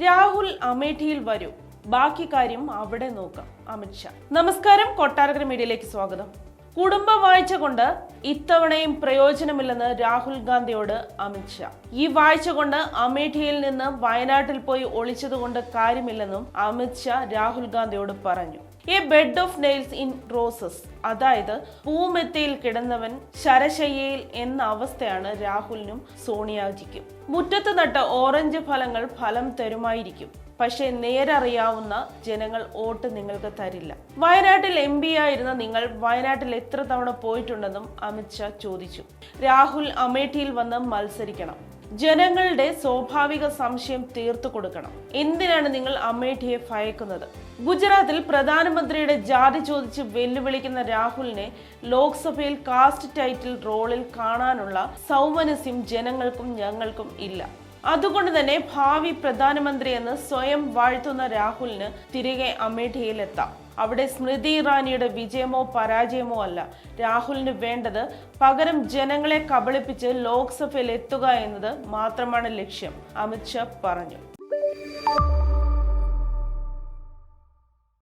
രാഹുൽ അമേഠിയിൽ വരൂ, ബാക്കി കാര്യം അവിടെ നോക്കാം. അമിത്ഷാ. നമസ്കാരം, കൊട്ടാരക്കര മീഡിയയിലേക്ക് സ്വാഗതം. കുടുംബ വാഴ്ച കൊണ്ട് ഇത്തവണയും പ്രയോജനമില്ലെന്ന് രാഹുൽ ഗാന്ധിയോട് അമിത്ഷാ. ഈ വാഴ്ച കൊണ്ട് അമേഠിയിൽ നിന്ന് വയനാട്ടിൽ പോയി ഒളിച്ചതുകൊണ്ട് കാര്യമില്ലെന്നും അമിത്ഷാ രാഹുൽ ഗാന്ധിയോട് പറഞ്ഞു. A bed of nails in roses, അതായത് പൂമെത്തയിൽ കിടന്നവൻ ശരശയ്യയിൽ എന്ന അവസ്ഥയാണ് രാഹുലിനും സോണിയാജിക്കും. മുറ്റത്ത് നട്ട ഓറഞ്ച് ഫലങ്ങൾ ഫലം തരുമായിരിക്കും, പക്ഷേ നേരറിയാവുന്ന ജനങ്ങൾ വോട്ട് നിങ്ങൾക്ക് തരില്ല. വയനാട്ടിൽ MP ആയിരുന്ന നിങ്ങൾ വയനാട്ടിൽ എത്ര തവണ പോയിട്ടുണ്ടെന്നും അമിത്ഷാ ചോദിച്ചു. രാഹുൽ അമേഠിയിൽ വന്ന് മത്സരിക്കണം, ജനങ്ങളുടെ സ്വാഭാവിക സംശയം തീർത്തു കൊടുക്കണം. എന്തിനാണ് നിങ്ങൾ അമേഠിയെ ഭയക്കുന്നത്? ഗുജറാത്തിൽ പ്രധാനമന്ത്രിയുടെ ജാതി ചോദിച്ച് വെല്ലുവിളിക്കുന്ന രാഹുലിനെ ലോക്സഭയിൽ കാസ്റ്റ് ടൈറ്റിൽ റോളിൽ കാണാനുള്ള സൗമനസ്യം ജനങ്ങൾക്കും ഞങ്ങൾക്കും ഇല്ല. അതുകൊണ്ട് തന്നെ ഭാവി പ്രധാനമന്ത്രി എന്ന് സ്വയം വാഴ്ത്തുന്ന രാഹുലിന് തിരികെ അമേഠിയിലെത്താം. അവിടെ സ്മൃതി ഇറാനിയുടെ വിജയമോ പരാജയമോ അല്ല രാഹുലിന് വേണ്ടത്, പകരം ജനങ്ങളെ കബളിപ്പിച്ച് ലോക്സഭയിൽ എത്തുക എന്നത് മാത്രമാണ് ലക്ഷ്യം, അമിത്ഷാ പറഞ്ഞു.